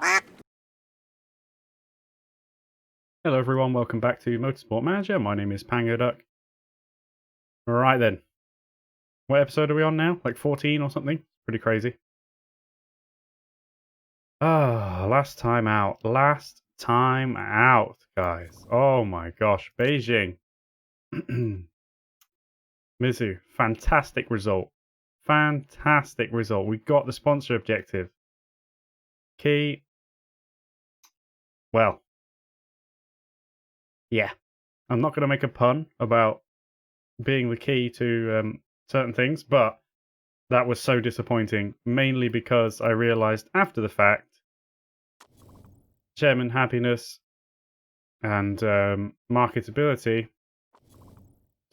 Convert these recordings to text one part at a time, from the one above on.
Hello everyone, welcome back to Motorsport Manager. My name is pangoduck. Right then, what episode are we on now? Like 14 or something? Pretty crazy. Last time out. Last time out, guys. Oh my gosh, Beijing. Mizu, fantastic result. Fantastic result. We got the sponsor objective. Key. Well, yeah. I'm not going to make a pun about being the key to certain things, but that was so disappointing, mainly because I realised after the fact chairman happiness and marketability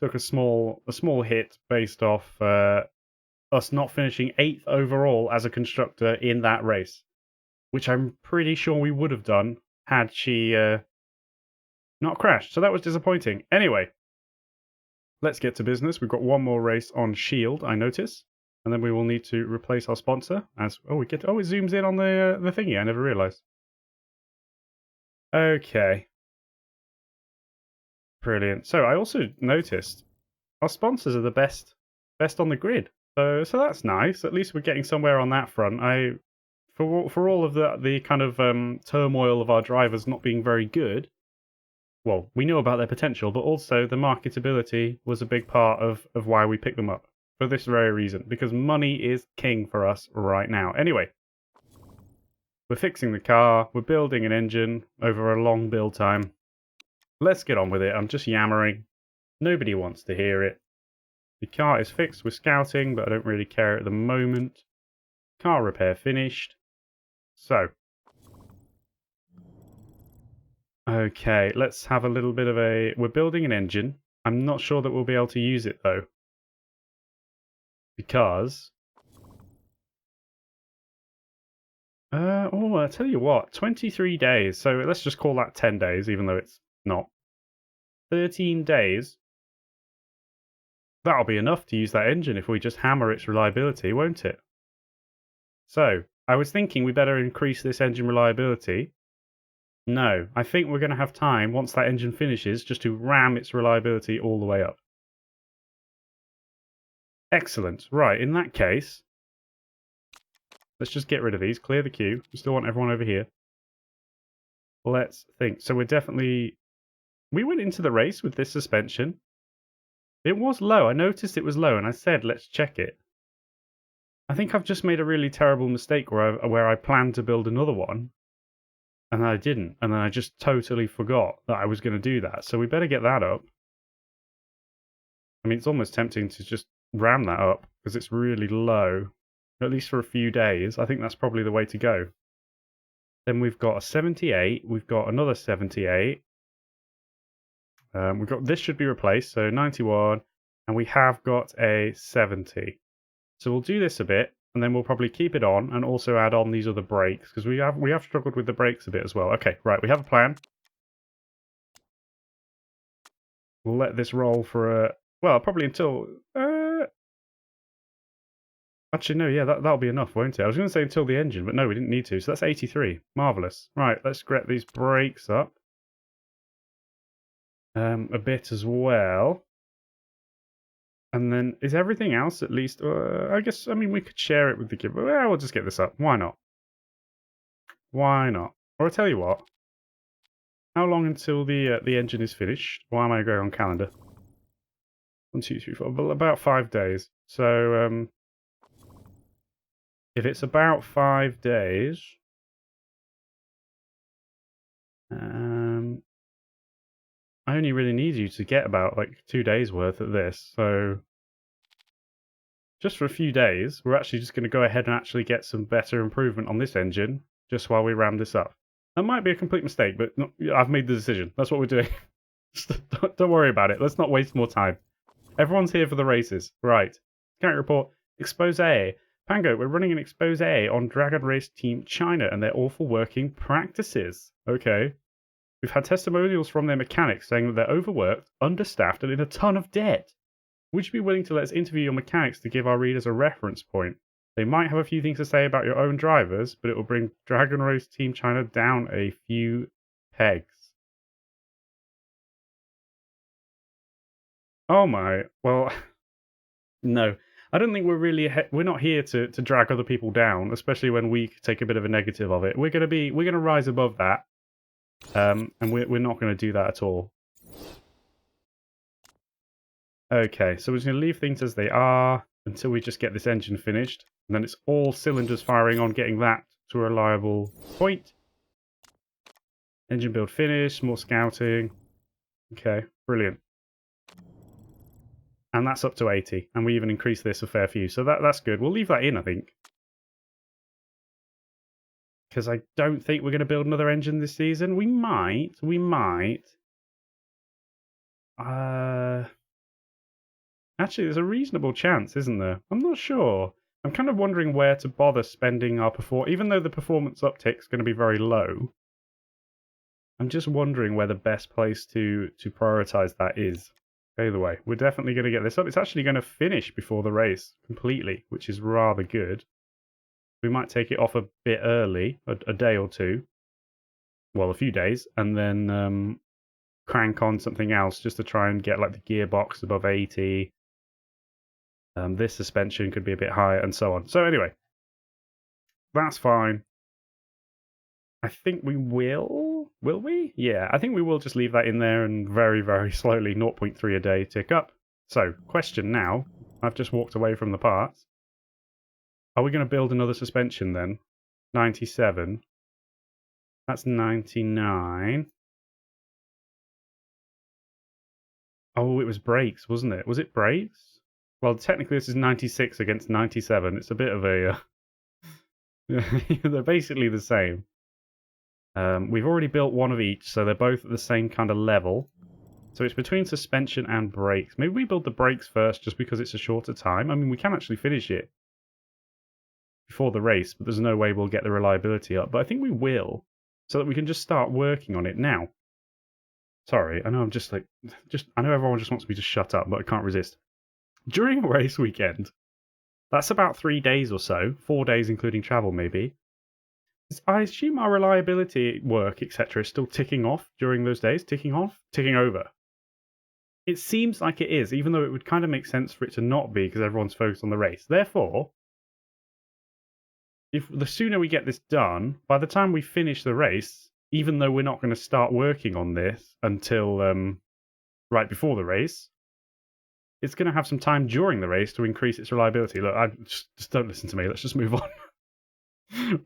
took a small hit based off us not finishing 8th overall as a constructor in that race, which I'm pretty sure we would have done had she not crashed. So that was disappointing. Anyway, let's get to business. We've got one more race on Shield, I notice. And then we will need to replace our sponsor. It zooms in on the thingy. I never realised. Okay. Brilliant. So I also noticed our sponsors are the best on the grid. So that's nice. At least we're getting somewhere on that front. For all of the kind of turmoil of our drivers not being very good. Well, we knew about their potential, but also the marketability was a big part of why we picked them up. For this very reason, because money is king for us right now. Anyway, we're fixing the car, we're building an engine over a long build time. Let's get on with it. I'm just yammering. Nobody wants to hear it. The car is fixed with scouting, but I don't really care at the moment. Car repair finished. So. Okay, let's have a little bit of a... We're building an engine. I'm not sure that we'll be able to use it, though. Because... I'll tell you what, 23 days. So let's just call that 10 days, even though it's not. 13 days. That'll be enough to use that engine if we just hammer its reliability, won't it? So, I was thinking we better increase this engine reliability. No, I think we're going to have time, once that engine finishes, just to ram its reliability all the way up. Excellent. Right, in that case, let's just get rid of these, clear the queue. We still want everyone over here. Let's think. So we're definitely... We went into the race with this suspension. It was low. I noticed it was low, and I said, let's check it. I think I've just made a really terrible mistake where I planned to build another one, and then I didn't. And then I just totally forgot that I was going to do that. So we better get that up. I mean, it's almost tempting to just ram that up, because it's really low. At least for a few days. I think that's probably the way to go. Then we've got a 78. We've got another 78. We've got this should be replaced, so 91, and we have got a 70. So we'll do this a bit, and then we'll probably keep it on, and also add on these other brakes because we have struggled with the brakes a bit as well. Okay, right, we have a plan. We'll let this roll for probably until. Actually, no, yeah, that'll be enough, won't it? I was going to say until the engine, but no, we didn't need to. So that's 83. Marvellous. Right, let's get these brakes up. A bit as well. And then, is everything else at least... I guess, I mean, we could share it with the giveaway. Well, we'll just get this up. Why not? Why not? Or I'll tell you what. How long until the engine is finished? Why am I going on calendar? 1, 2, 3, 4. About 5 days. So, if it's about 5 days... I only really need you to get about like 2 days worth of this, so just for a few days, we're actually just going to go ahead and actually get some better improvement on this engine just while we ram this up. That might be a complete mistake, but no, I've made the decision. That's what we're doing. Don't worry about it. Let's not waste more time. Everyone's here for the races. Right. Scout report. Expose. Pango, we're running an expose on Dragon Race Team China and their awful working practices. Okay. We've had testimonials from their mechanics saying that they're overworked, understaffed, and in a ton of debt. Would you be willing to let us interview your mechanics to give our readers a reference point? They might have a few things to say about your own drivers, but it will bring Dragon Race Team China down a few pegs. Oh my, well, no. I don't think we're really we're not here to drag other people down, especially when we take a bit of a negative of it. We're gonna rise above that, and we're not gonna do that at all. Okay, so we're just gonna leave things as they are until we just get this engine finished, and then it's all cylinders firing on getting that to a reliable point. Engine build finished, more scouting. Okay, brilliant. And that's up to 80, and we even increased this a fair few, so that's good. We'll leave that in, I think. Because I don't think we're going to build another engine this season. We might. Actually, there's a reasonable chance, isn't there? I'm not sure. I'm kind of wondering where to bother spending our even though the performance uptick is going to be very low. I'm just wondering where the best place to prioritize that is. Either way, we're definitely going to get this up. It's actually going to finish before the race completely, which is rather good. We might take it off a bit early, a day or two. Well, a few days, and then crank on something else just to try and get like the gearbox above 80. This suspension could be a bit higher, and so on. So anyway, that's fine. I think we will. Will we? Yeah, I think we will just leave that in there and very, very slowly 0.3 a day tick up. So, question now. I've just walked away from the parts. Are we going to build another suspension then? 97. That's 99. Oh, it was brakes, wasn't it? Was it brakes? Well, technically this is 96 against 97. It's a bit of a... they're basically the same. We've already built one of each, so they're both at the same kind of level. So it's between suspension and brakes. Maybe we build the brakes first just because it's a shorter time. I mean, we can actually finish it before the race, but there's no way we'll get the reliability up. But I think we will, so that we can just start working on it now. Sorry, I know I'm just like... I know everyone just wants me to shut up, but I can't resist. During a race weekend, that's about 3 days or so, 4 days including travel maybe. I assume our reliability work, etc., is still ticking off during those days. Ticking off? Ticking over. It seems like it is, even though it would kind of make sense for it to not be because everyone's focused on the race. Therefore, if the sooner we get this done, by the time we finish the race, even though we're not going to start working on this until right before the race, it's going to have some time during the race to increase its reliability. Look, just don't listen to me. Let's just move on.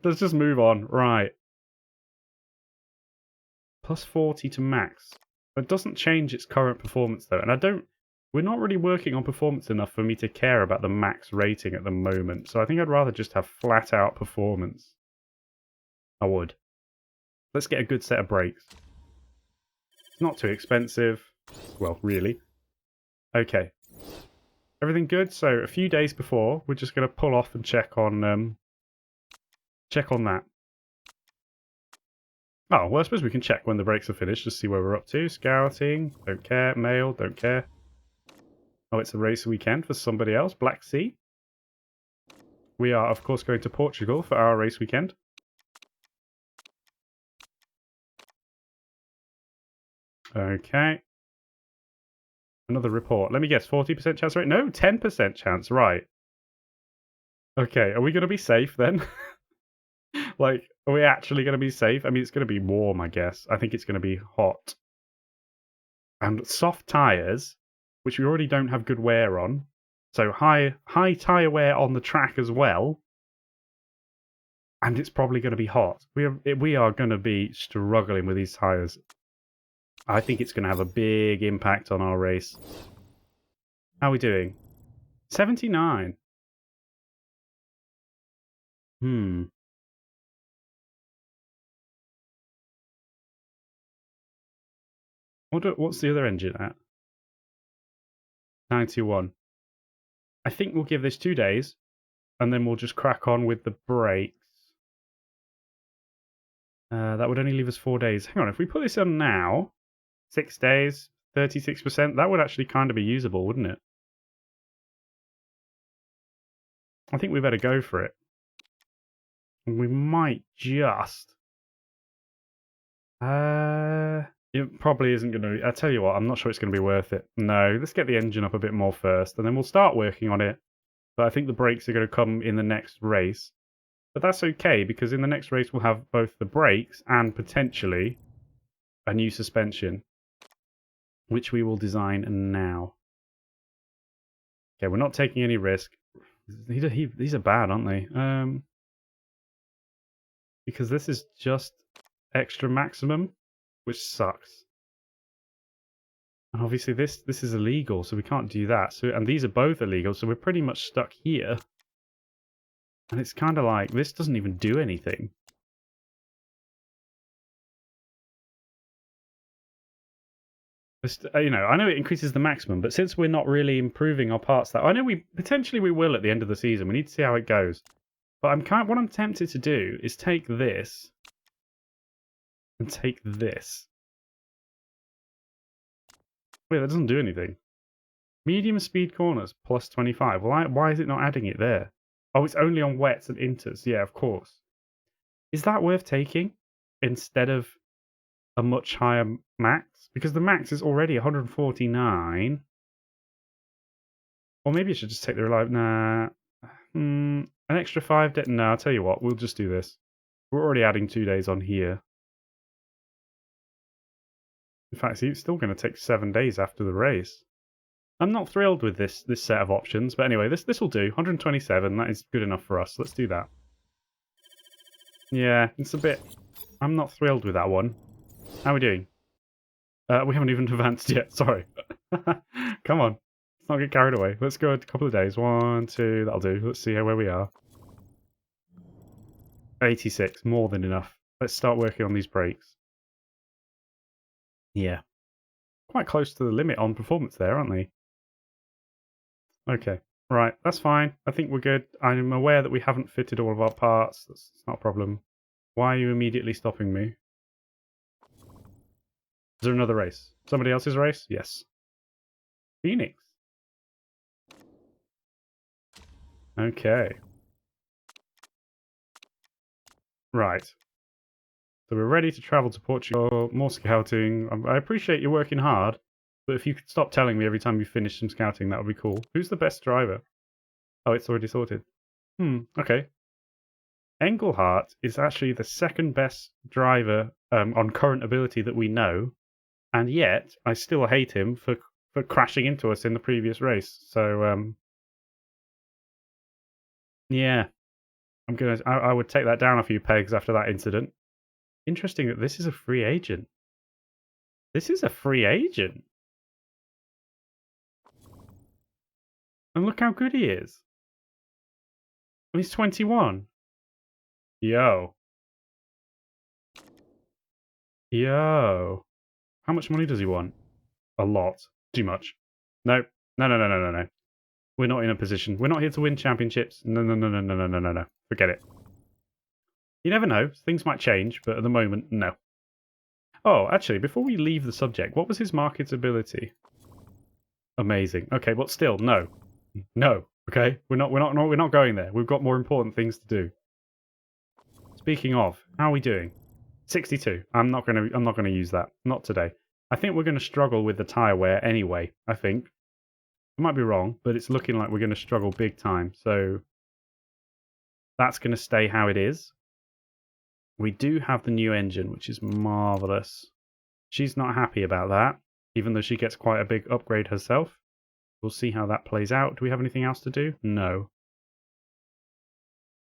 Let's just move on. Right. Plus 40 to max. That doesn't change its current performance, though. And we're not really working on performance enough for me to care about the max rating at the moment. So I think I'd rather just have flat out performance. I would. Let's get a good set of brakes. It's not too expensive. Well, really. Okay. Everything good? So a few days before, we're just going to pull off and check on that. Oh, well, I suppose we can check when the brakes are finished, just see where we're up to. Scouting, don't care. Mail, don't care. Oh, it's a race weekend for somebody else. Black Sea. We are, of course, going to Portugal for our race weekend. Okay. Another report. Let me guess, 40% chance rate? No, 10% chance, right. Okay, are we going to be safe then? Like, are we actually going to be safe? I mean, it's going to be warm, I guess. I think it's going to be hot. And soft tyres, which we already don't have good wear on. So high tyre wear on the track as well. And it's probably going to be hot. We are going to be struggling with these tyres. I think it's going to have a big impact on our race. How are we doing? 79. What's the other engine at? 91. I think we'll give this 2 days, and then we'll just crack on with the brakes. That would only leave us 4 days. Hang on, if we put this on now, 6 days, 36%, that would actually kind of be usable, wouldn't it? I think we better go for it. We might just... It probably isn't going to be... I tell you what, I'm not sure it's going to be worth it. No, let's get the engine up a bit more first, and then we'll start working on it. But I think the brakes are going to come in the next race. But that's okay, because in the next race we'll have both the brakes and potentially a new suspension, which we will design now. Okay, we're not taking any risk. These are bad, aren't they? Because this is just extra maximum, which sucks. And obviously this is illegal, so we can't do that. So, and these are both illegal, so we're pretty much stuck here. And it's kind of like, this doesn't even do anything. Just, you know, I know it increases the maximum, but since we're not really improving our parts, that I know potentially we will at the end of the season. We need to see how it goes. But what I'm tempted to do is take this and take this. Wait, that doesn't do anything. Medium speed corners plus 25. Well, why is it not adding it there? Oh, it's only on wets and inters. Yeah, of course. Is that worth taking instead of a much higher max? Because the max is already 149. Or maybe I should just take the reliable... Nah. An extra 5 days... No, I'll tell you what. We'll just do this. We're already adding 2 days on here. In fact, it's still going to take 7 days after the race. I'm not thrilled with this set of options, but anyway, this will do. 127, that is good enough for us. Let's do that. Yeah, it's a bit... I'm not thrilled with that one. How are we doing? We haven't even advanced yet, sorry. Come on, let's not get carried away. Let's go a couple of days. 1, 2, that'll do. Let's see where we are. 86, more than enough. Let's start working on these brakes. Yeah. Quite close to the limit on performance there, aren't they? Okay, right, that's fine. I think we're good. I'm aware that we haven't fitted all of our parts. That's not a problem. Why are you immediately stopping me? Is there another race? Somebody else's race? Yes. Phoenix. Okay. Right. So we're ready to travel to Portugal. More scouting. I appreciate you working hard, but if you could stop telling me every time you finish some scouting, that would be cool. Who's the best driver? Oh, it's already sorted. Okay. Engelhardt is actually the second best driver on current ability that we know, and yet I still hate him for crashing into us in the previous race. So yeah, I would take that down a few pegs after that incident. Interesting that this is a free agent. This is a free agent, and look how good he is. And he's 21. Yo. How much money does he want? A lot. Too much. No. No. We're not in a position. We're not here to win championships. No. Forget it. You never know. Things might change, but at the moment, no. Oh, actually, before we leave the subject, what was his marketability? Amazing. Okay, but still, no. No. Okay? We're not going there. We've got more important things to do. Speaking of, how are we doing? 62. I'm not gonna use that. Not today. I think we're gonna struggle with the tyre wear anyway, I think. I might be wrong, but it's looking like we're gonna struggle big time, so that's gonna stay how it is. We do have the new engine, which is marvellous. She's not happy about that, even though she gets quite a big upgrade herself. We'll see how that plays out. Do we have anything else to do? No.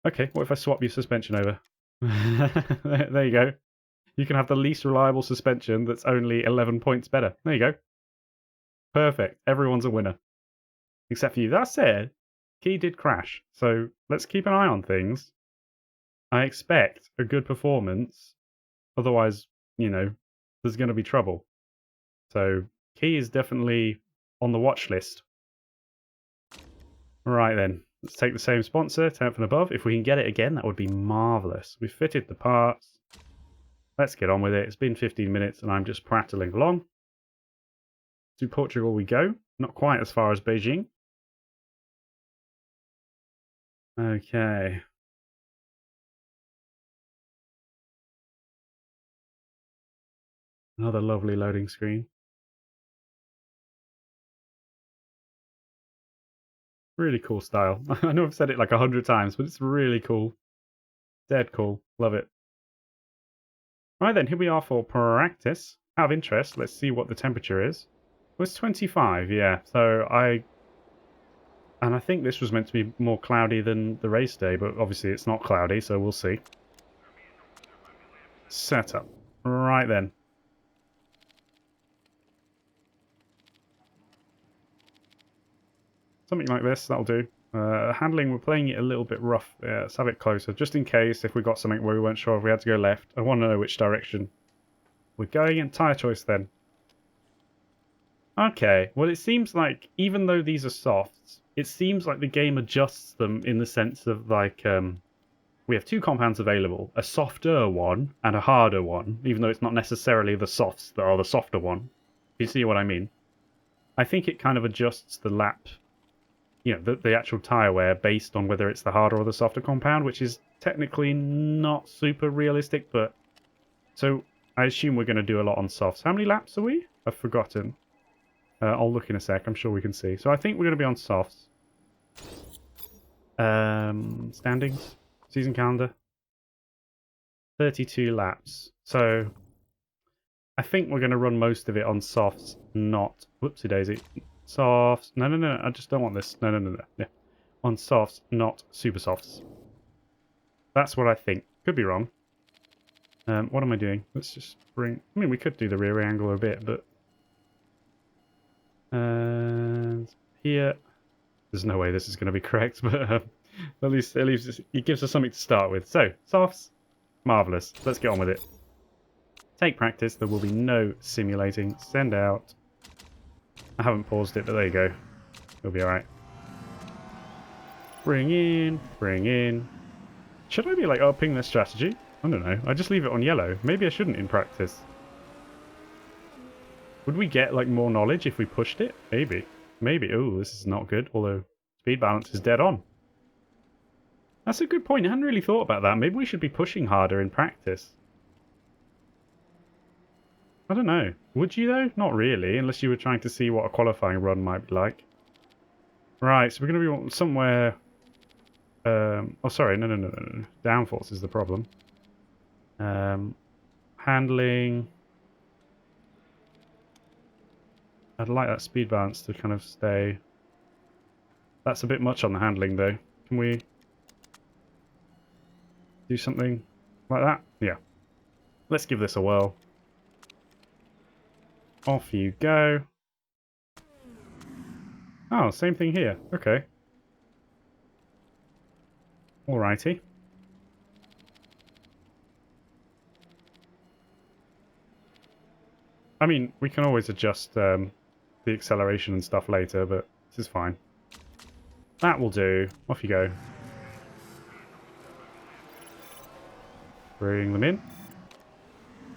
Okay, what if I swap your suspension over? There you go. You can have the least reliable suspension that's only 11 points better. There you go. Perfect. Everyone's a winner. Except for you. That said, Key did crash, so let's keep an eye on things. I expect a good performance. Otherwise, you know, there's going to be trouble. So Key is definitely on the watch list. Right then. Let's take the same sponsor, 10th and above. If we can get it again, that would be marvellous. We've fitted the parts. Let's get on with it. It's been 15 minutes and I'm just prattling along. To Portugal we go. Not quite as far as Beijing. Okay. Another lovely loading screen. Really cool style. I know I've said it like 100 times, but it's really cool. Dead cool. Love it. Right then, here we are for practice. Out of interest, let's see what the temperature is. It was 25, yeah. And I think this was meant to be more cloudy than the race day, but obviously it's not cloudy, so we'll see. Setup. Right then. Something like this, that'll do. Handling, we're playing it a little bit rough. Yeah, let's have it closer, just in case if we got something where we weren't sure if we had to go left. I want to know which direction. We're going in tyre choice then. Okay, well it seems like, even though these are softs, it seems like the game adjusts them in the sense of like, we have two compounds available, a softer one and a harder one, even though it's not necessarily the softs that are the softer one. You see what I mean? I think it kind of adjusts the lap, the actual tyre wear based on whether it's the harder or the softer compound, which is technically not super realistic, but... So, I assume we're going to do a lot on softs. How many laps are we? I've forgotten. I'll look in a sec, I'm sure we can see. So I think we're going to be on softs. Standings, season calendar, 32 laps. So I think we're going to run most of it on softs, not... Whoopsie daisy. Softs. No, no, no, I just don't want this. No, no, no, no. Yeah. On softs, not super softs. That's what I think. Could be wrong. What am I doing? Let's just bring... I mean, we could do the rear angle a bit, but... And here... There's no way this is going to be correct, but at least it gives us something to start with. So, softs, marvellous. Let's get on with it. Take practice. There will be no simulating. Send out. I haven't paused it, but there you go. It'll be alright. Bring in, bring in. Should I be like upping this strategy? I don't know. I just leave it on yellow. Maybe I shouldn't in practice. Would we get like more knowledge if we pushed it? Maybe. Maybe. Oh, this is not good. Although speed balance is dead on. That's a good point. I hadn't really thought about that. Maybe we should be pushing harder in practice. I don't know. Would you though? Not really, unless you were trying to see what a qualifying run might be like. Right, so we're going to be somewhere... oh, sorry. No, no, no, no, no. Downforce is the problem. Handling... I'd like that speed balance to kind of stay... That's a bit much on the handling, though. Can we do something like that? Yeah. Let's give this a whirl. Off you go. Oh, same thing here. Okay. Alrighty. I mean, we can always adjust the acceleration and stuff later, but this is fine. That will do. Off you go. Bring them in.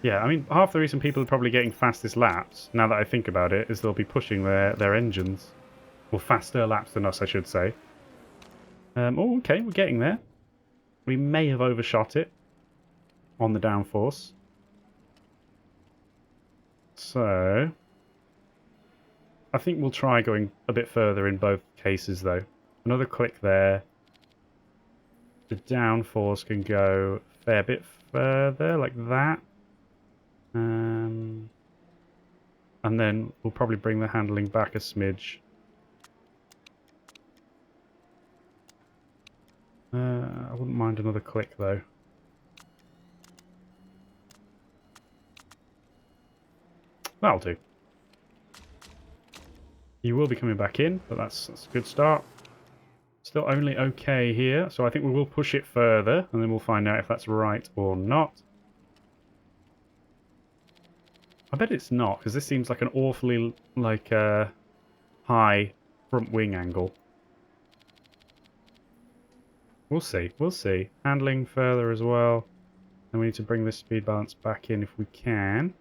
Yeah, I mean, half the reason people are probably getting fastest laps, now that I think about it, is they'll be pushing their engines. Or faster laps than us, I should say. Oh, okay, we're getting there. We may have overshot it on the downforce. So, I think we'll try going a bit further in both cases, though. Another click there. The downforce can go a fair bit further, like that. And then we'll probably bring the handling back a smidge. I wouldn't mind another click, though. That'll do. You will be coming back in, but that's a good start. Still only okay here, so I think we will push it further, and then we'll find out if that's right or not. I bet it's not, because this seems like an awfully, like, high front wing angle. We'll see, we'll see. Handling further as well. And we need to bring this speed balance back in if we can.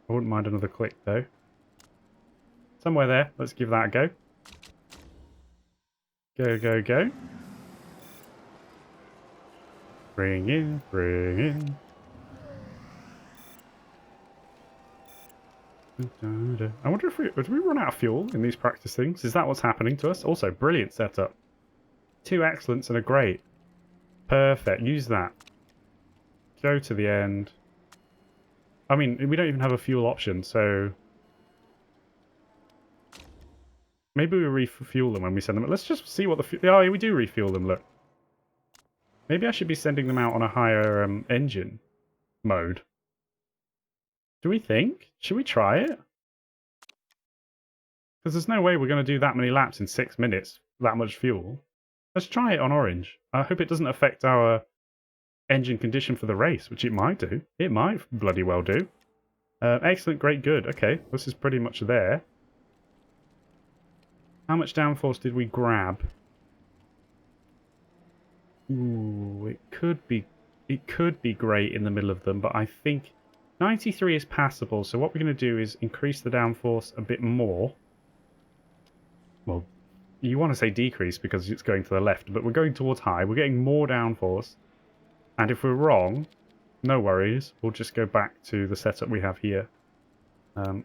I wouldn't mind another click, though. Somewhere there. Let's give that a go. Go, go, go. Bring in, bring in. I wonder if would we run out of fuel in these practice things? Is that what's happening to us? Also, brilliant setup. 2 excellents and a great. Perfect. Use that. Go to the end. I mean, we don't even have a fuel option, so maybe we refuel them when we send them. Let's just see what the oh, we do refuel them. Look. Maybe I should be sending them out on a higher engine mode. Do we think? Should we try it? Because there's no way we're going to do that many laps in 6 minutes, that much fuel. Let's try it on orange. I hope it doesn't affect our engine condition for the race, which it might do. It might bloody well do. Excellent, great, good. Okay, this is pretty much there. How much downforce did we grab? Ooh, it could be great in the middle of them, but I think 93 is passable, so what we're going to do is increase the downforce a bit more. Well, you want to say decrease because it's going to the left, but we're going towards high. We're getting more downforce. And if we're wrong, no worries. We'll just go back to the setup we have here.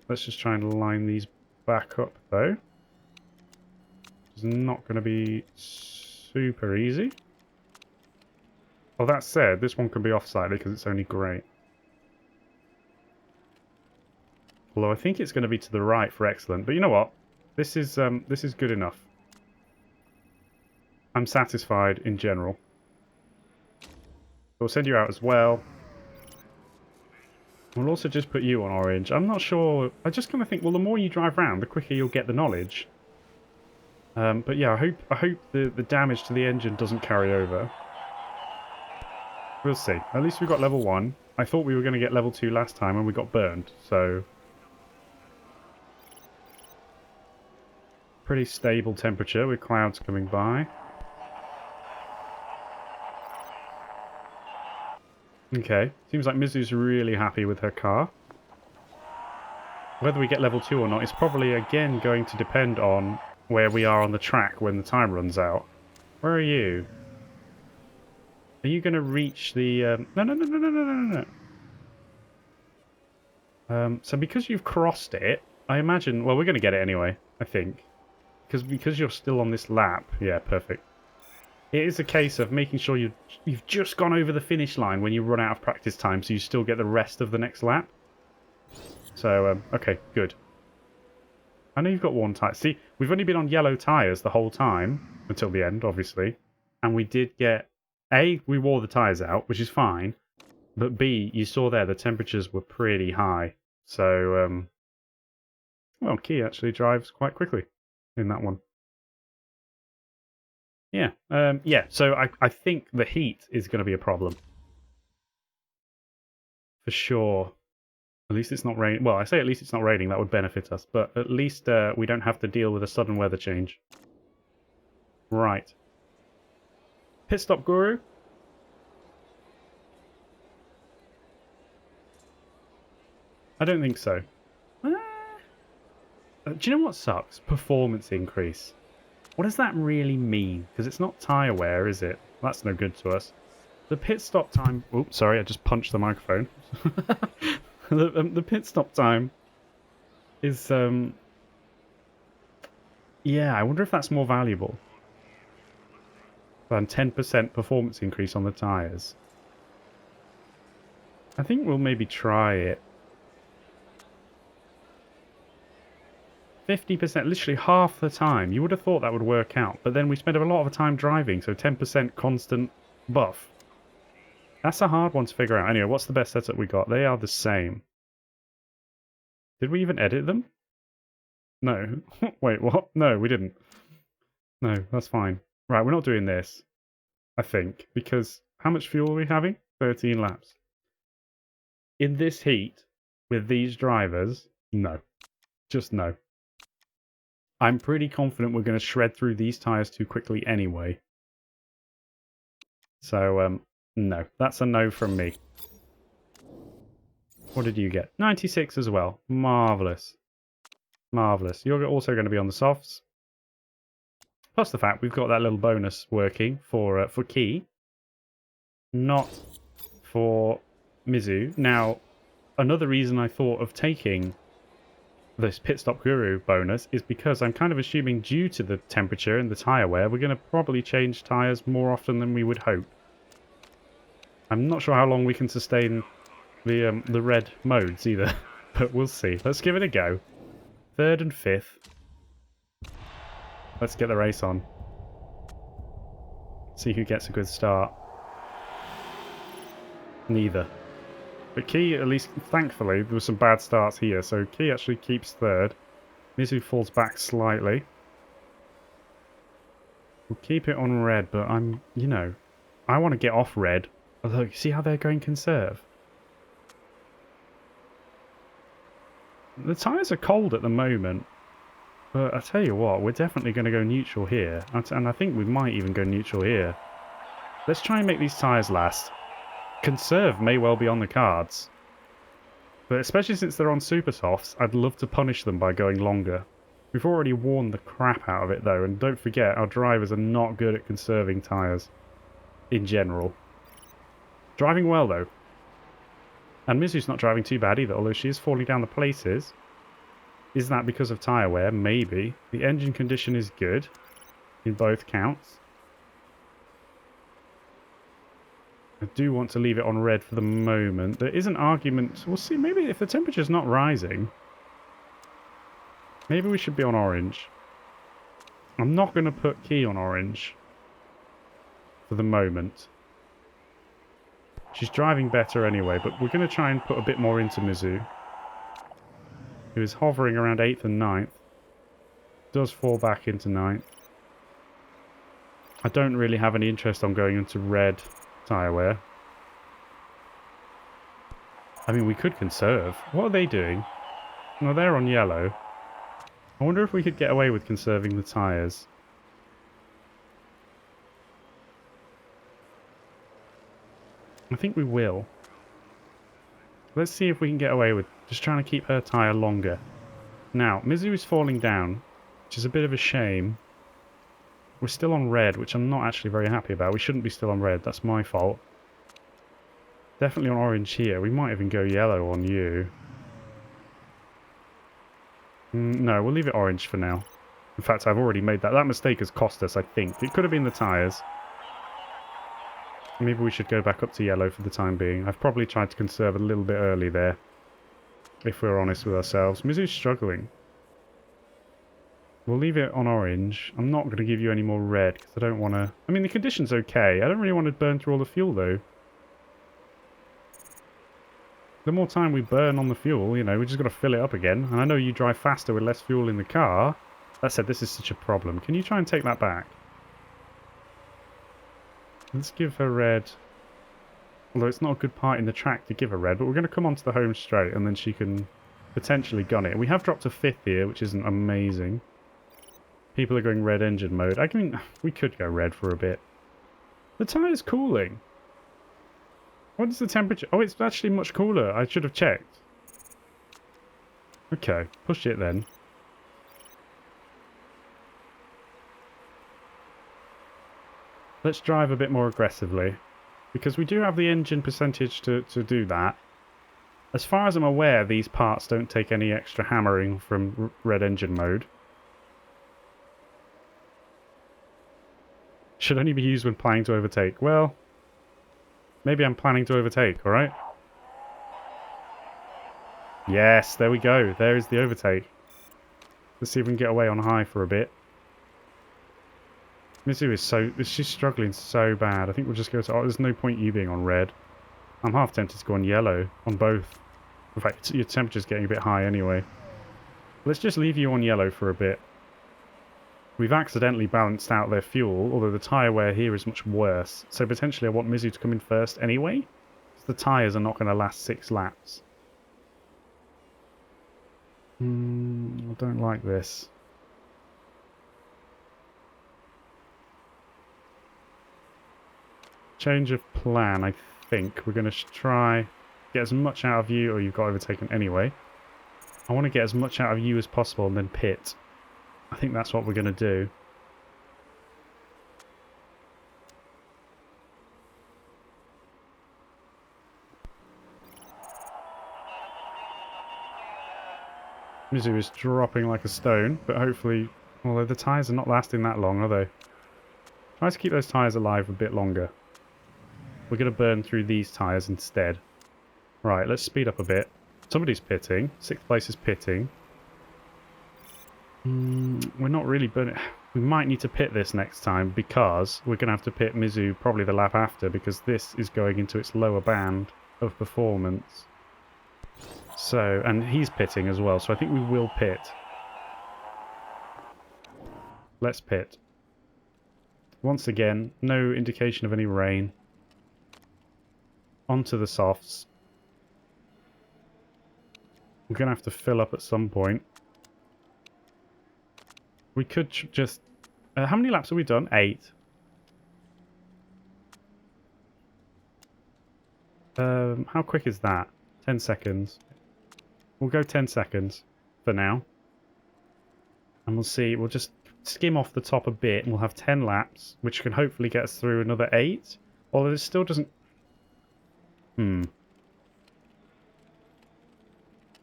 Let's just try and line these back up, though. It's not going to be super easy. Well, that said, this one can be off slightly because it's only grey. Although I think it's going to be to the right for excellent. But you know what? This is good enough. I'm satisfied in general. We'll send you out as well. We'll also just put you on orange. I'm not sure. I just kind of think, well, the more you drive around, the quicker you'll get the knowledge. But yeah, I hope the damage to the engine doesn't carry over. We'll see. At least we got level 1. I thought we were going to get level 2 last time and we got burned, so pretty stable temperature with clouds coming by. Okay, seems like Mizu's really happy with her car. Whether we get level 2 or not is probably again going to depend on where we are on the track when the time runs out. Where are you? Are you going to reach the... No. So because you've crossed it, I imagine... Well, we're going to get it anyway, I think. Because you're still on this lap. Yeah, perfect. It is a case of making sure you've just gone over the finish line when you run out of practice time, so you still get the rest of the next lap. So, okay, good. I know you've got worn tyres. See, we've only been on yellow tyres the whole time, until the end, obviously. And we did get... A, we wore the tyres out, which is fine. But B, you saw there, the temperatures were pretty high. So, well, Key actually drives quite quickly in that one. Yeah, so I think the heat is going to be a problem. For sure. At least it's not raining. Well, I say at least it's not raining, that would benefit us. But at least we don't have to deal with a sudden weather change. Right. Pit stop guru. I don't think so. Do you know what sucks? Performance increase. What does that really mean? Because it's not tyre wear, is it? That's no good to us. The pit stop time... Oops, sorry, I just punched the microphone. the pit stop time is... Yeah, I wonder if that's more valuable than 10% performance increase on the tyres. I think we'll maybe try it. 50%, literally half the time. You would have thought that would work out, but then we spend a lot of time driving, so 10% constant buff. That's a hard one to figure out. Anyway, what's the best setup we got? They are the same. Did we even edit them? No. Wait, what? No, we didn't. No, that's fine. Right, we're not doing this, I think, because how much fuel are we having? 13 laps. In this heat, with these drivers, no. Just no. I'm pretty confident we're going to shred through these tyres too quickly anyway. So, no. That's a no from me. What did you get? 96 as well. Marvellous. Marvellous. You're also going to be on the softs. Plus the fact we've got that little bonus working for Key. Not for Mizu. Now, another reason I thought of taking this Pit Stop Guru bonus is because I'm kind of assuming due to the temperature and the tyre wear, we're going to probably change tyres more often than we would hope. I'm not sure how long we can sustain the red modes either, but we'll see. Let's give it a go. 3rd and 5th. Let's get the race on. See who gets a good start. Neither. But Key, at least, thankfully, there were some bad starts here, so Key actually keeps 3rd. Mizu falls back slightly. We'll keep it on red, but I'm, you know, I want to get off red. Although, see how they're going conserve? The tyres are cold at the moment, but I tell you what, we're definitely going to go neutral here, and I think we might even go neutral here. Let's try and make these tyres last. Conserve may well be on the cards, but especially since they're on super softs, I'd love to punish them by going longer. We've already worn the crap out of it though, and don't forget, our drivers are not good at conserving tyres in general. Driving well though. And Mizu's not driving too bad either, although she is falling down the places. Is that because of tyre wear? Maybe. The engine condition is good in both counts. I do want to leave it on red for the moment. There is an argument. We'll see, maybe if the temperature's not rising, maybe we should be on orange. I'm not going to put Key on orange for the moment. She's driving better anyway, but we're going to try and put a bit more into Mizu, who is hovering around 8th and 9th. Does fall back into 9th. I don't really have any interest on going into red tyre wear. I mean, we could conserve. What are they doing? No, they're on yellow. I wonder if we could get away with conserving the tyres. I think we will. Let's see if we can get away with just trying to keep her tyre longer. Now, Mizu is falling down, which is a bit of a shame. We're still on red, which I'm not actually very happy about. We shouldn't be still on red. That's my fault. Definitely on orange here. We might even go yellow on you. No, we'll leave it orange for now. In fact, I've already made that. That mistake has cost us, I think. It could have been the tyres. Maybe we should go back up to yellow for the time being. I've probably tried to conserve a little bit early there, if we're honest with ourselves. Mizu's struggling. We'll leave it on orange. I'm not going to give you any more red, because I don't want to... I mean, the condition's okay. I don't really want to burn through all the fuel, though. The more time we burn on the fuel, you know, we just got to fill it up again. And I know you drive faster with less fuel in the car. That said, this is such a problem. Can you try and take that back? Let's give her red. Although it's not a good part in the track to give her red, but we're going to come onto the home straight, and then she can potentially gun it. We have dropped to 5th here, which isn't amazing. People are going red engine mode. I mean, we could go red for a bit. The tyre's cooling. What is the temperature? Oh, it's actually much cooler. I should have checked. Okay, push it then. Let's drive a bit more aggressively, because we do have the engine percentage to do that. As far as I'm aware, these parts don't take any extra hammering from red engine mode. Should only be used when planning to overtake. Well, maybe I'm planning to overtake, alright? Yes, there we go. There is the overtake. Let's see if we can get away on high for a bit. Mizu is she's struggling so bad. I think we'll just go to... Oh, there's no point you being on red. I'm half tempted to go on yellow on both. In fact, your temperature's getting a bit high anyway. Let's just leave you on yellow for a bit. We've accidentally balanced out their fuel, although the tyre wear here is much worse. So potentially I want Mizu to come in first anyway. The tyres are not going to last 6 laps. I don't like this. Change of plan, I think. We're going to try get as much out of you, or you've got overtaken anyway. I want to get as much out of you as possible and then pit. I think that's what we're going to do. Mizu is dropping like a stone, but hopefully, although the tyres are not lasting that long, are they? Try to keep those tyres alive a bit longer. We're going to burn through these tyres instead. Right, let's speed up a bit. Somebody's pitting. 6th place is pitting. We're not really burning... We might need to pit this next time because we're going to have to pit Mizu probably the lap after because this is going into its lower band of performance. So, and he's pitting as well, so I think we will pit. Let's pit. Once again, no indication of any rain. Onto the softs. We're going to have to fill up at some point. We could just... how many laps have we done? 8. How quick is that? 10 seconds. We'll go 10 seconds for now. And we'll see. We'll just skim off the top a bit and we'll have 10 laps, which can hopefully get us through another 8. Although it still doesn't...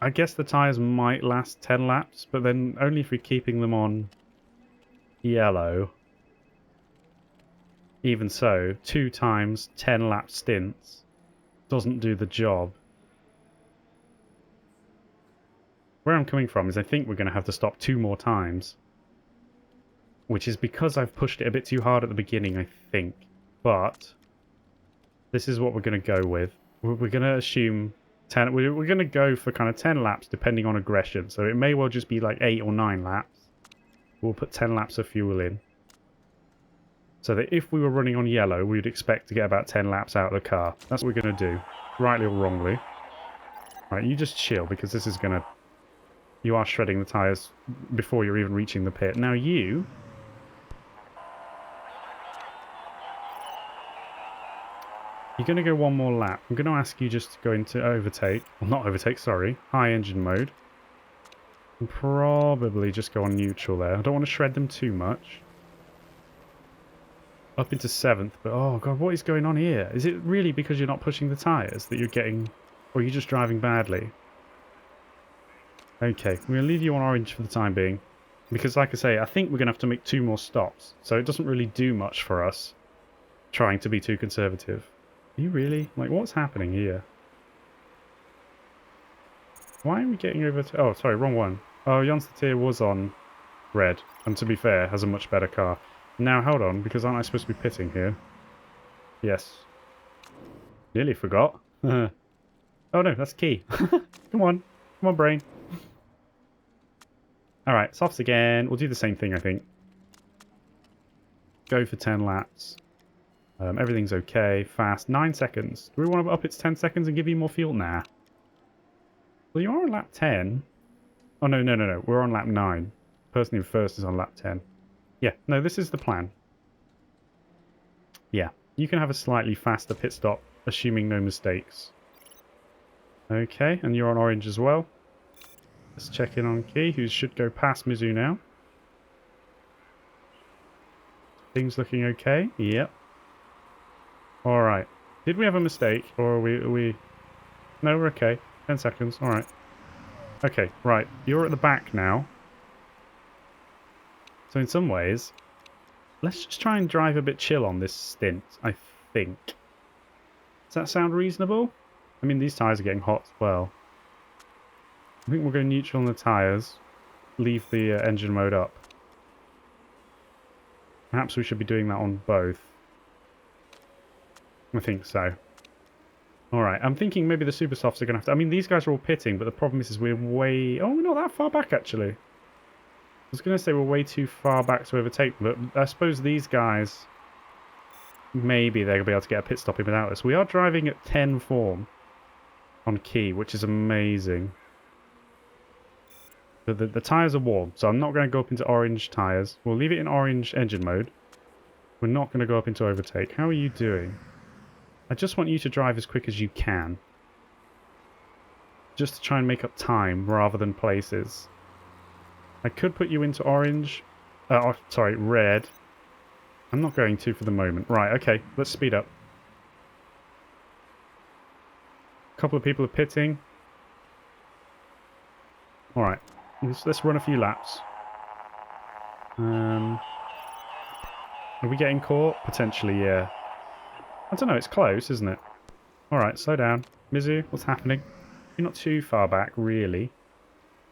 I guess the tyres might last 10 laps, but then only if we're keeping them on yellow. Even so, 2 times 10 lap stints doesn't do the job. Where I'm coming from is I think we're going to have to stop 2 more times. Which is because I've pushed it a bit too hard at the beginning, I think. But this is what we're going to go with. We're going to assume 10... We're going to go for kind of 10 laps depending on aggression. So it may well just be like 8 or 9 laps. We'll put 10 laps of fuel in. So that if we were running on yellow, we'd expect to get about 10 laps out of the car. That's what we're going to do. Rightly or wrongly. Right, you just chill because this is going to... You are shredding the tyres before you're even reaching the pit. Now you... You're going to go one more lap. I'm going to ask you just to go into overtake. Well, not overtake, sorry. High engine mode. And probably just go on neutral there. I don't want to shred them too much. Up into 7th, but oh god, what is going on here? Is it really because you're not pushing the tyres that you're getting... Or are you just driving badly? Okay, I'm going to leave you on orange for the time being. Because like I say, I think we're going to have to make 2 more stops. So it doesn't really do much for us trying to be too conservative. Are you really? Like, what's happening here? Why are we getting over to... Oh, sorry, wrong one. Oh, Jonstatir was on red. And to be fair, has a much better car. Now, hold on, because aren't I supposed to be pitting here? Yes. Nearly forgot. Oh no, that's key. Come on. Come on, brain. Alright, softs again. We'll do the same thing, I think. Go for 10 laps. Everything's okay. Fast. 9 seconds. Do we want to up it to 10 seconds and give you more fuel? Nah. Well, you are on lap 10. Oh, no. We're on lap 9. Person in first is on lap 10. Yeah, no, this is the plan. Yeah, you can have a slightly faster pit stop, assuming no mistakes. Okay, and you're on orange as well. Let's check in on Key, who should go past Mizu now. Things looking okay? Yep. Alright. Did we have a mistake? Or are we... No, we're okay. 10 seconds. Alright. Okay, right. You're at the back now. So in some ways, let's just try and drive a bit chill on this stint, I think. Does that sound reasonable? I mean, these tyres are getting hot as well. I think we'll go neutral on the tyres. Leave the engine mode up. Perhaps we should be doing that on both. I think so. Alright, I'm thinking maybe the super softs are going to have to... I mean, these guys are all pitting, but the problem is we're way... Oh, we're not that far back, actually. I was going to say we're way too far back to overtake them, but I suppose these guys... Maybe they'll be able to get a pit stop in without us. We are driving at 10 form on Key, which is amazing. The tyres are warm, so I'm not going to go up into orange tyres. We'll leave it in orange engine mode. We're not going to go up into overtake. How are you doing? I just want you to drive as quick as you can. just to try and make up time rather than places. I could put you into orange. Sorry, red. I'm not going to for the moment. Right, okay, let's speed up. A couple of people are pitting. Alright, let's run a few laps. Are we getting caught? Potentially, yeah. I don't know, it's close, isn't it? Alright, slow down. Mizu, what's happening? You're not too far back, really.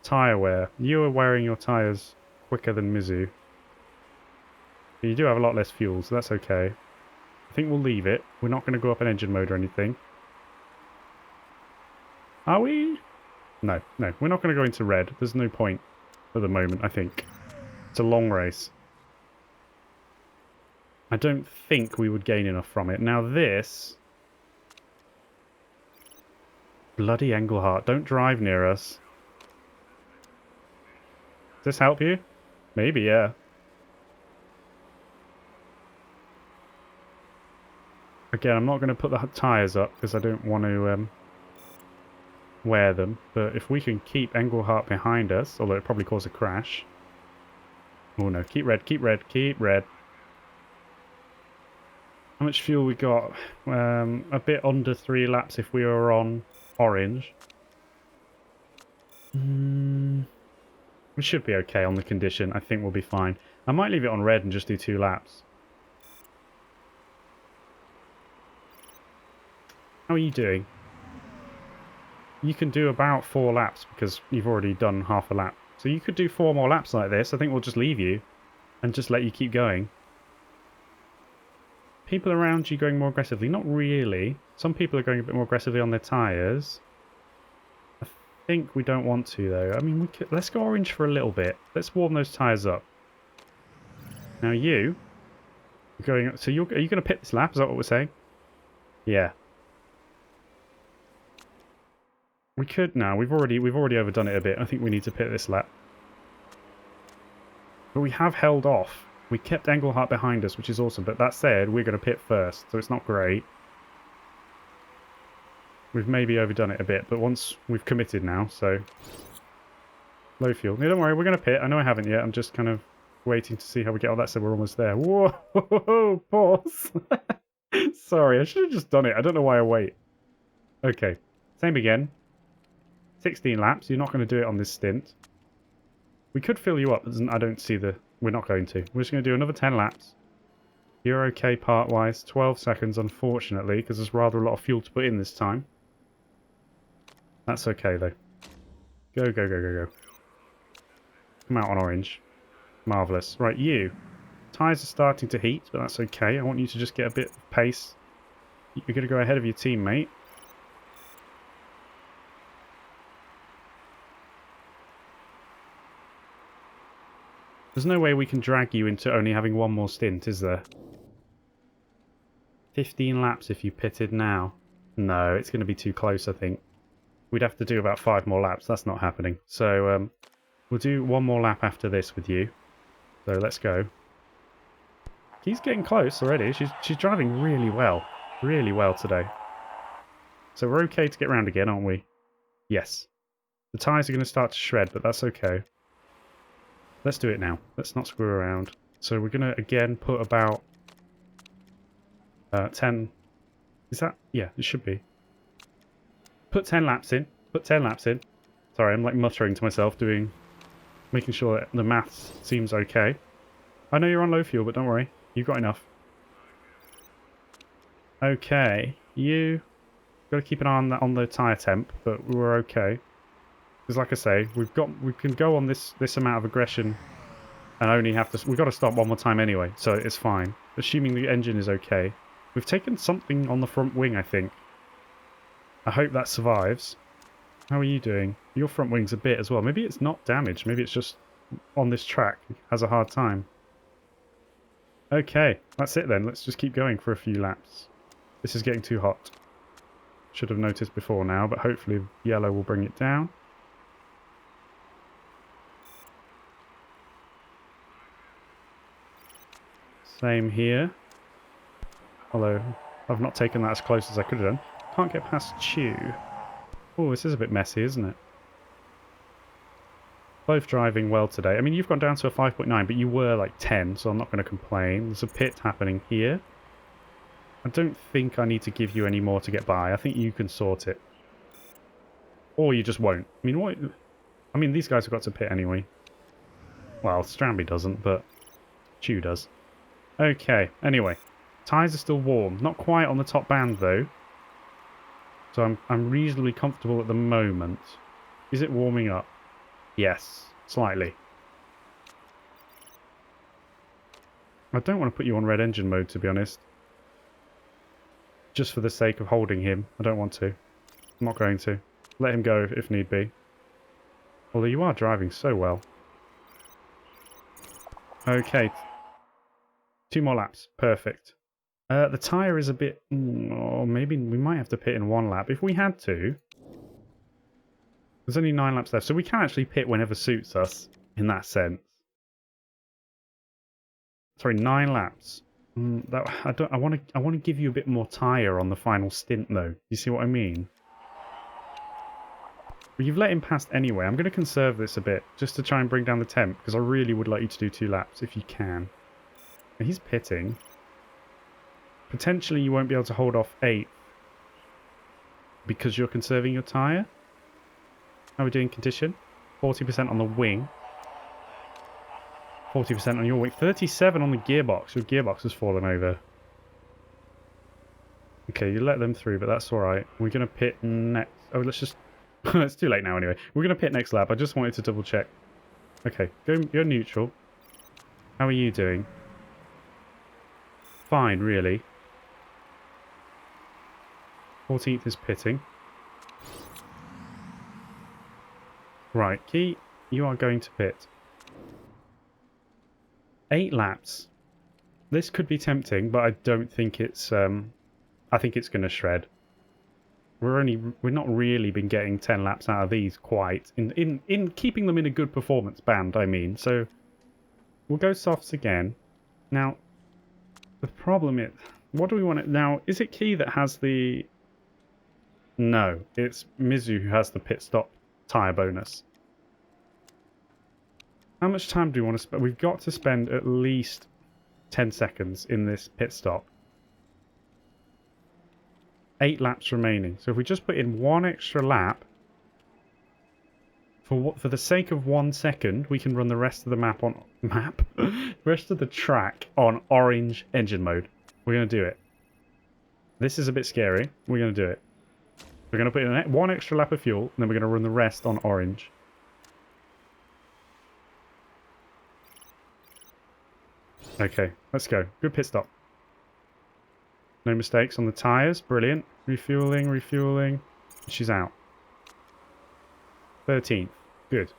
Tyre wear. You are wearing your tyres quicker than Mizu. You do have a lot less fuel, so that's okay. I think we'll leave it. We're not going to go up in engine mode or anything. Are we? No, no. We're not going to go into red. There's no point at the moment, I think. It's a long race. I don't think we would gain enough from it. Now this... Bloody Engelhart. Don't drive near us. Does this help you? Maybe, yeah. Again, I'm not going to put the tyres up because I don't want to wear them. But if we can keep Engelhart behind us, although it probably cause a crash. Oh no, keep red, keep red, keep red. How much fuel we got? A bit under 3 laps if we were on orange. We should be okay on the condition. I think we'll be fine. I might leave it on red and just do 2 laps. How are you doing? You can do about 4 laps because you've already done half a lap. So you could do 4 more laps like this. I think we'll just leave you and just let you keep going. People around you going more aggressively? Not really. Some people are going a bit more aggressively on their tyres. I think we don't want to though. I mean, let's go orange for a little bit. Let's warm those tyres up. Now you... are you going to pit this lap? Is that what we're saying? Yeah. We could now. We've already overdone it a bit. I think we need to pit this lap. But we have held off. We kept Engelhart behind us, which is awesome. But that said, we're going to pit first, so it's not great. We've maybe overdone it a bit, but once we've committed now, so... Low fuel. No, don't worry, we're going to pit. I know I haven't yet. I'm just kind of waiting to see how we get on. That said, we're almost there. Whoa! Pause! Sorry, I should have just done it. I don't know why I wait. Okay. Same again. 16 laps. You're not going to do it on this stint. We could fill you up, but I don't see the... We're not going to. We're just going to do another 10 laps. You're okay part-wise. 12 seconds, unfortunately, because there's rather a lot of fuel to put in this time. That's okay, though. Go, go, go, go, go. Come out on orange. Marvellous. Right, you. Tyres are starting to heat, but that's okay. I want you to just get a bit of pace. You're going to go ahead of your teammate. There's no way we can drag you into only having 1 more stint, is there? 15 laps if you pitted now. No, it's going to be too close, I think. We'd have to do about 5 more laps. That's not happening. So, we'll do 1 more lap after this with you. So, let's go. He's getting close already. She's driving really well. Really well today. So, we're okay to get round again, aren't we? Yes. The tyres are going to start to shred, but that's okay. Let's do it now. Let's not screw around. So we're going to, again, put about 10... Is that... Yeah, it should be. Put 10 laps in. Put 10 laps in. Sorry, I'm like muttering to myself, making sure that the maths seems okay. I know you're on low fuel, but don't worry. You've got enough. Okay. You... Got to keep an eye on the tyre temp, but we're okay. Because like I say, we can go on this amount of aggression and only have to... We've got to stop 1 more time anyway, so it's fine. Assuming the engine is okay. We've taken something on the front wing, I think. I hope that survives. How are you doing? Your front wing's a bit as well. Maybe it's not damaged. Maybe it's just on this track. It has a hard time. Okay, that's it then. Let's just keep going for a few laps. This is getting too hot. Should have noticed before now, but hopefully yellow will bring it down. Same here. Although, I've not taken that as close as I could have done. Can't get past Chew. Oh, this is a bit messy, isn't it? Both driving well today. I mean, you've gone down to a 5.9, but you were like 10, so I'm not going to complain. There's a pit happening here. I don't think I need to give you any more to get by. I think you can sort it. Or you just won't. I mean, what? I mean, these guys have got to pit anyway. Well, Stramby doesn't, but Chew does. Okay, anyway. Tyres are still warm. Not quite on the top band, though. So I'm reasonably comfortable at the moment. Is it warming up? Yes, slightly. I don't want to put you on red engine mode, to be honest. Just for the sake of holding him. I don't want to. I'm not going to. Let him go if need be. Although you are driving so well. Okay. 2 more laps. Perfect. The tyre is a bit... or maybe we might have to pit in 1 lap. If we had to... There's only 9 laps left, so we can actually pit whenever suits us, in that sense. Sorry, 9 laps. I want to give you a bit more tyre on the final stint, though. You see what I mean? But you've let him past anyway. I'm going to conserve this a bit, just to try and bring down the temp, because I really would like you to do 2 laps, if you can. And he's pitting. Potentially you won't be able to hold off 8th, because you're conserving your tyre. How are we doing condition? 40% on the wing. 40% on your wing. 37 on the gearbox. Your gearbox has fallen over. Okay, you let them through, but that's alright. We're going to pit next... Oh, let's just... it's too late now anyway. We're going to pit next lap. I just wanted to double check. Okay, you're neutral. How are you doing? Fine, really. 14th is pitting. Right, Key, you are going to pit. 8 laps. This could be tempting, but I don't think it's... I think it's going to shred. We're not really been getting 10 laps out of these quite. In keeping them in a good performance band, I mean. So, we'll go softs again. Now, the problem is... What do we want to... Now, is it Key that has the... No, it's Mizu who has the pit stop tyre bonus. How much time do we want to spend? We've got to spend at least 10 seconds in this pit stop. 8 laps remaining. So if we just put in 1 extra lap, for the sake of 1 second, we can run the rest of the map on... rest of the track on orange engine mode. We're going to do it. This is a bit scary. We're going to do it. We're going to put in 1 extra lap of fuel, and then we're going to run the rest on orange. Okay, let's go. Good pit stop. No mistakes on the tyres. Brilliant. Refueling, refueling. She's out. 13th. Good.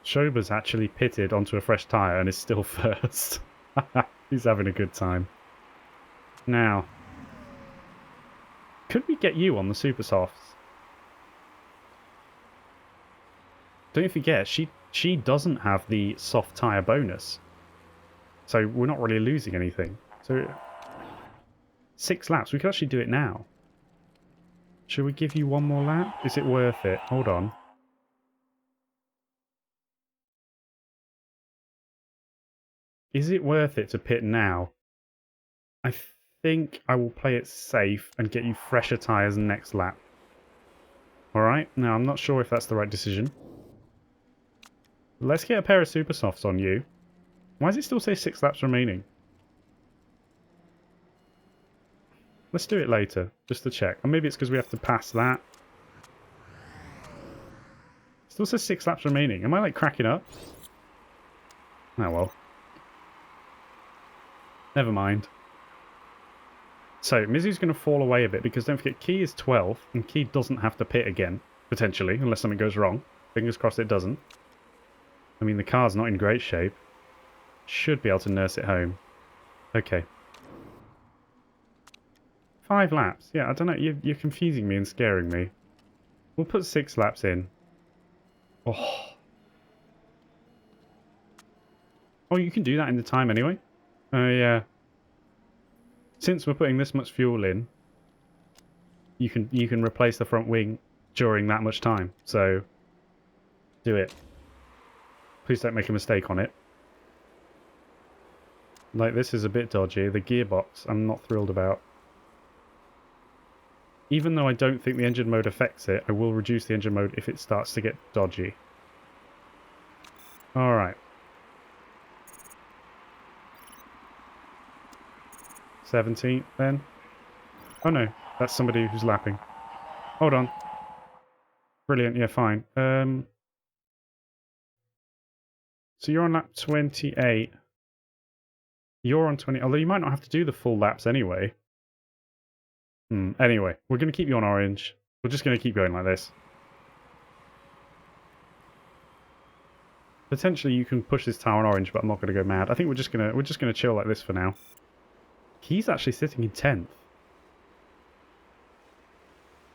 Shoba's actually pitted onto a fresh tyre and is still first. He's having a good time. Now, could we get you on the super softs? Don't forget, she doesn't have the soft tyre bonus. So we're not really losing anything. So 6 laps. We could actually do it now. Should we give you 1 more lap? Is it worth it? Hold on. Is it worth it to pit now? I think I will play it safe and get you fresher tyres next lap. Alright, now I'm not sure if that's the right decision. Let's get a pair of super softs on you. Why does it still say 6 laps remaining? Let's do it later, just to check. Or maybe it's because we have to pass that. It still says 6 laps remaining. Am I like cracking up? Oh well. Never mind. So, Mizu's going to fall away a bit because don't forget, Key is 12th and Key doesn't have to pit again, potentially, unless something goes wrong. Fingers crossed it doesn't. I mean, the car's not in great shape. Should be able to nurse it home. Okay. 5 laps. Yeah, I don't know. You're confusing me and scaring me. We'll put 6 laps in. Oh. Oh, you can do that in the time anyway? Oh, yeah. Since we're putting this much fuel in, you can replace the front wing during that much time. So do it. Please don't make a mistake on it. Like, this is a bit dodgy. The gearbox, I'm not thrilled about. Even though I don't think the engine mode affects it, I will reduce the engine mode if it starts to get dodgy. Alright. 17th then. Oh no, that's somebody who's lapping. Hold on. Brilliant, yeah, fine. So you're on lap 28. You're on 20, although you might not have to do the full laps anyway. Anyway, we're going to keep you on orange. We're just going to keep going like this. Potentially you can push this tower on orange, but I'm not going to go mad. I think we're just gonna chill like this for now. He's actually sitting in 10th.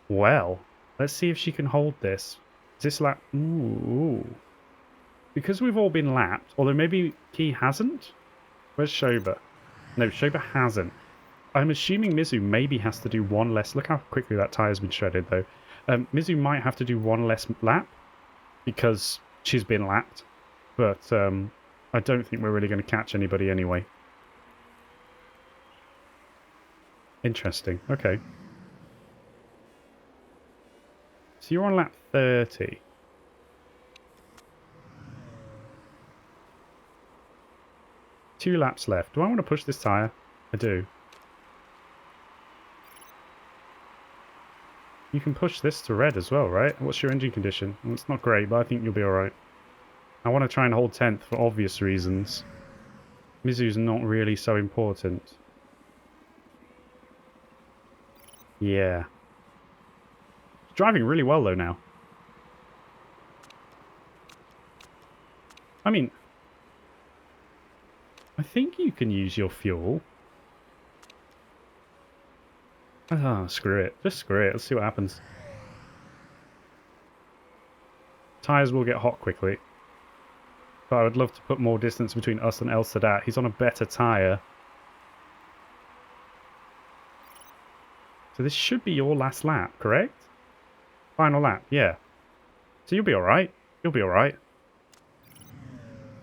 Well, let's see if she can hold this. Is this lap? Ooh. Because we've all been lapped, although maybe Key hasn't. Where's Shoba? No, Shoba hasn't. I'm assuming Mizu maybe has to do one less. Look how quickly that tire's been shredded, though. Mizu might have to do one less lap because she's been lapped. But I don't think we're really going to catch anybody anyway. Interesting. Okay. So you're on lap 30. Two laps left. Do I want to push this tyre? I do. You can push this to red as well, right? What's your engine condition? Well, it's not great, but I think you'll be alright. I want to try and hold 10th for obvious reasons. Mizu's not really so important. Yeah. It's driving really well, though, now. I mean, I think you can use your fuel. Ah, screw it. Just screw it. Let's see what happens. Tyres will get hot quickly. But I would love to put more distance between us and El Sadat. He's on a better tyre. So this should be your last lap, correct? Final lap, yeah. So you'll be alright. You'll be alright.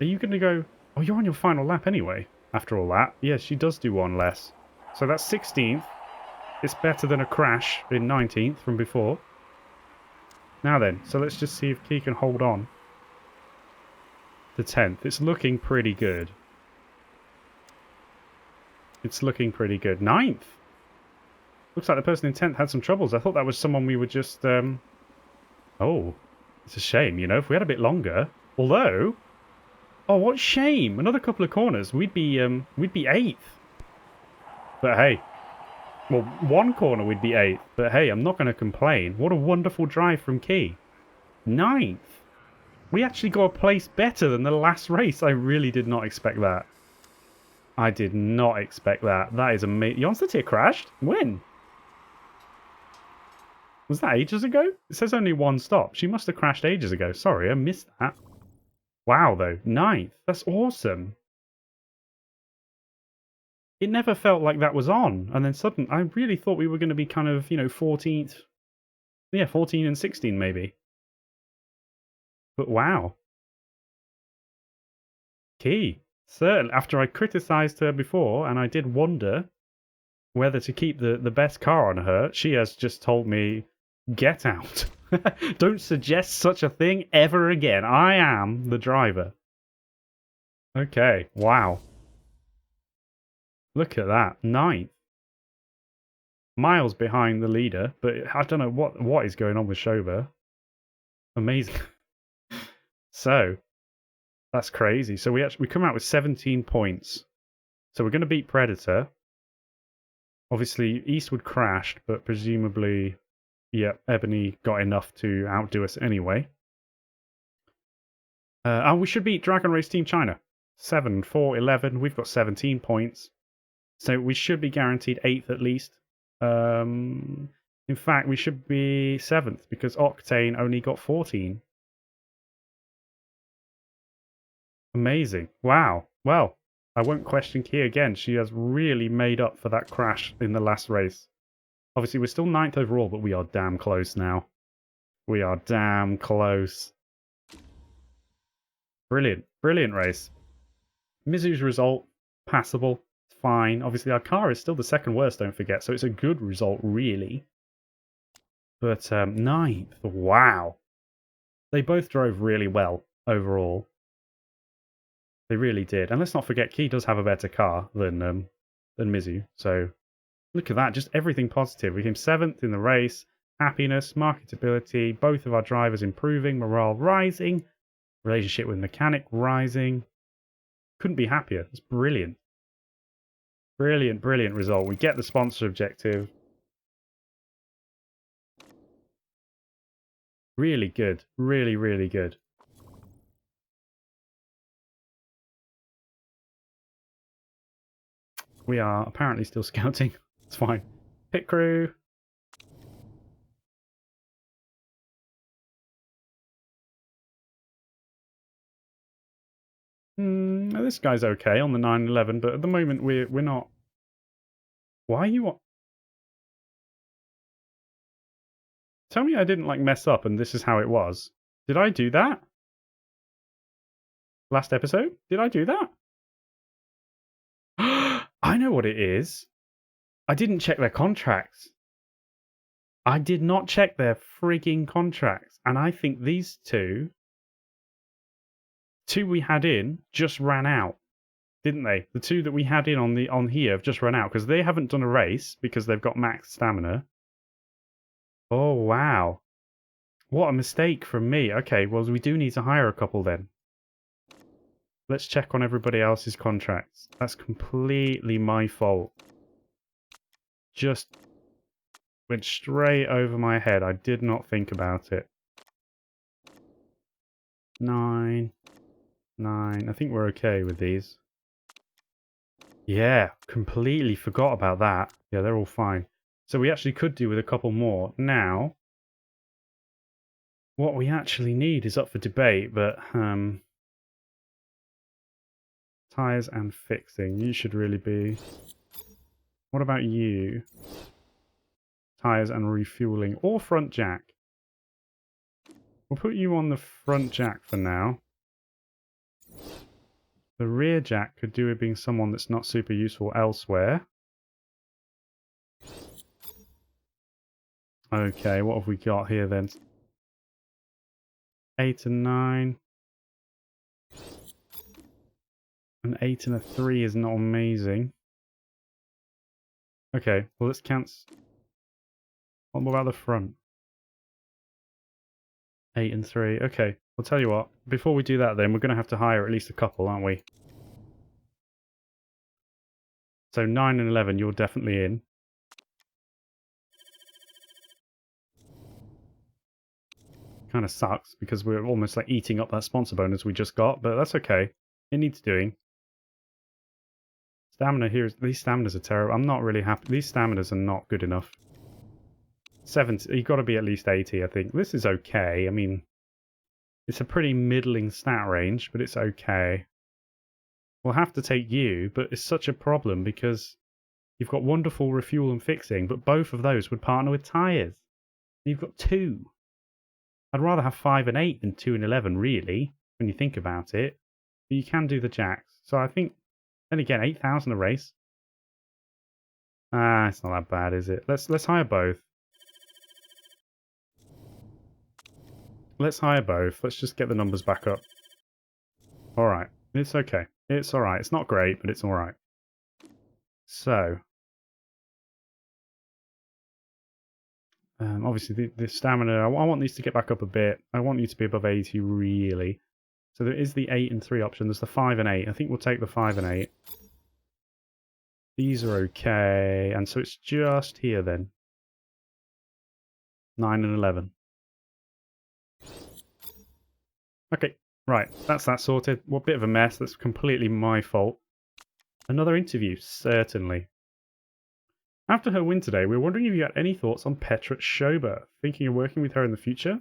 Are you going to go... Oh, you're on your final lap anyway, after all that. Yeah, she does do one less. So that's 16th. It's better than a crash in 19th from before. Now then, so let's just see if Key can hold on. The 10th. It's looking pretty good. It's looking pretty good. 9th! Looks like the person in 10th had some troubles. I thought that was someone we would just... Oh, it's a shame, you know, if we had a bit longer. Although... Oh, what shame! Another couple of corners. We'd be 8th. But hey... Well, one corner we'd be 8th. But hey, I'm not going to complain. What a wonderful drive from Key. 9th! We actually got a place better than the last race. I really did not expect that. I did not expect that. That is amazing. Jonstatir crashed? When? Was that ages ago? It says only one stop. She must have crashed ages ago. Sorry, I missed that. Wow, though. 9th. That's awesome. It never felt like that was on. And then suddenly, I really thought we were going to be kind of, you know, 14th. Yeah, 14 and 16 maybe. But wow. Key. Certainly. After I criticised her before, and I did wonder whether to keep the best car on her, she has just told me, get out. Don't suggest such a thing ever again. I am the driver. Okay, wow. Look at that. 9th. Miles behind the leader, but I don't know what is going on with Shoba. Amazing. So, that's crazy. So we come out with 17 points. So we're going to beat Predator. Obviously, Eastwood crashed, but presumably, yeah, Ebony got enough to outdo us anyway. And we should beat Dragon Race Team China. 7, 4, 11. We've got 17 points. So we should be guaranteed 8th at least. In fact, we should be 7th because Octane only got 14. Amazing. Wow. Well, I won't question Key again. She has really made up for that crash in the last race. Obviously, we're still 9th overall, but we are damn close now. We are damn close. Brilliant. Brilliant race. Mizu's result, passable. Fine. Obviously, our car is still the second worst, don't forget, so it's a good result, really. But 9th, wow. They both drove really well overall. They really did. And let's not forget, Key does have a better car than Mizu. So look at that, just everything positive. We came 7th in the race. Happiness, marketability, both of our drivers improving, morale rising, relationship with mechanic rising. Couldn't be happier. It's brilliant. Brilliant, brilliant result. We get the sponsor objective. Really good. Really, really good. We are apparently still scouting. It's fine. Pit crew. This guy's okay on the 911, but at the moment we're not. Why are you? Tell me I didn't like mess up and this is how it was. Did I do that? Last episode? Did I do that? I know what it is. I didn't check their contracts. I did not check their frigging contracts. And I think these two we had in just ran out, didn't they? The two that we had in on here have just run out because they haven't done a race because they've got max stamina. Oh wow. What a mistake from me. Okay, well we do need to hire a couple then. Let's check on everybody else's contracts. That's completely my fault. Just went straight over my head. I did not think about it. 9. I think we're okay with these. Yeah, completely forgot about that. Yeah, they're all fine. So we actually could do with a couple more. Now, what we actually need is up for debate, but tires and fixing. You should really be. What about you? Tires and refueling or front jack. We'll put you on the front jack for now. The rear jack could do with being someone that's not super useful elsewhere. Okay, what have we got here then? 8 and 9. An 8 and a 3 is not amazing. Okay, well let's cancel. What about the front? 8 and 3. Okay, I'll tell you what. Before we do that then, we're going to have to hire at least a couple, aren't we? So 9 and 11, you're definitely in. Kind of sucks because we're almost like eating up that sponsor bonus we just got, but that's okay. It needs doing. Stamina here is. These staminas are terrible. I'm not really happy. These staminas are not good enough. 70. You've got to be at least 80, I think. This is okay. I mean, it's a pretty middling stat range, but it's okay. We'll have to take you, but it's such a problem because you've got wonderful refuel and fixing, but both of those would partner with tyres. You've got 2. I'd rather have 5 and 8 than 2 and 11, really, when you think about it. But you can do the jacks. So I think, and again, 8,000 a race. Ah, it's not that bad, is it? Let's hire both. Let's hire both. Let's just get the numbers back up. Alright. It's okay. It's alright. It's not great, but it's alright. So. Obviously, the stamina, I want these to get back up a bit. I want you to be above 80, really. So there is the 8 and 3 option. There's the 5 and 8. I think we'll take the 5 and 8. These are okay. And so it's just here then. 9 and 11. Okay, right. That's that sorted. What a bit of a mess. That's completely my fault. Another interview, certainly. After her win today, we were wondering if you had any thoughts on Petra Schober. Thinking of working with her in the future?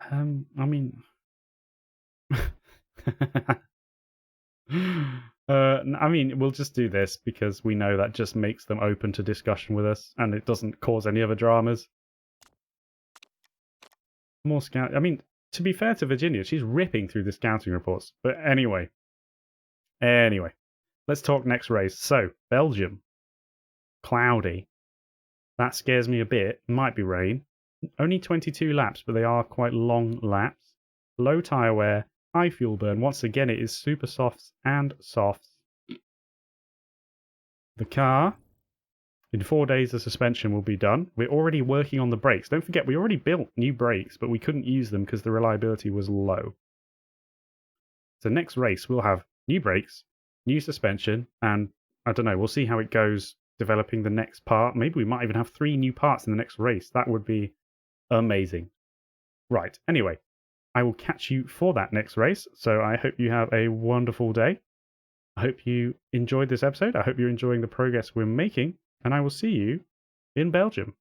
I mean... I mean, we'll just do this because we know that just makes them open to discussion with us, and it doesn't cause any other dramas. More scout. I mean, to be fair to Virginia, she's ripping through the scouting reports. But anyway, let's talk next race. So Belgium, cloudy. That scares me a bit. Might be rain. Only 22 laps, but they are quite long laps. Low tyre wear, high fuel burn. Once again, it is super softs and softs. The car, in 4 days, the suspension will be done. We're already working on the brakes. Don't forget, we already built new brakes, but we couldn't use them because the reliability was low. So next race, we'll have new brakes, new suspension, and I don't know, we'll see how it goes developing the next part. Maybe we might even have 3 new parts in the next race. That would be amazing. Right, anyway, I will catch you for that next race. So I hope you have a wonderful day. I hope you enjoyed this episode. I hope you're enjoying the progress we're making, and I will see you in Belgium.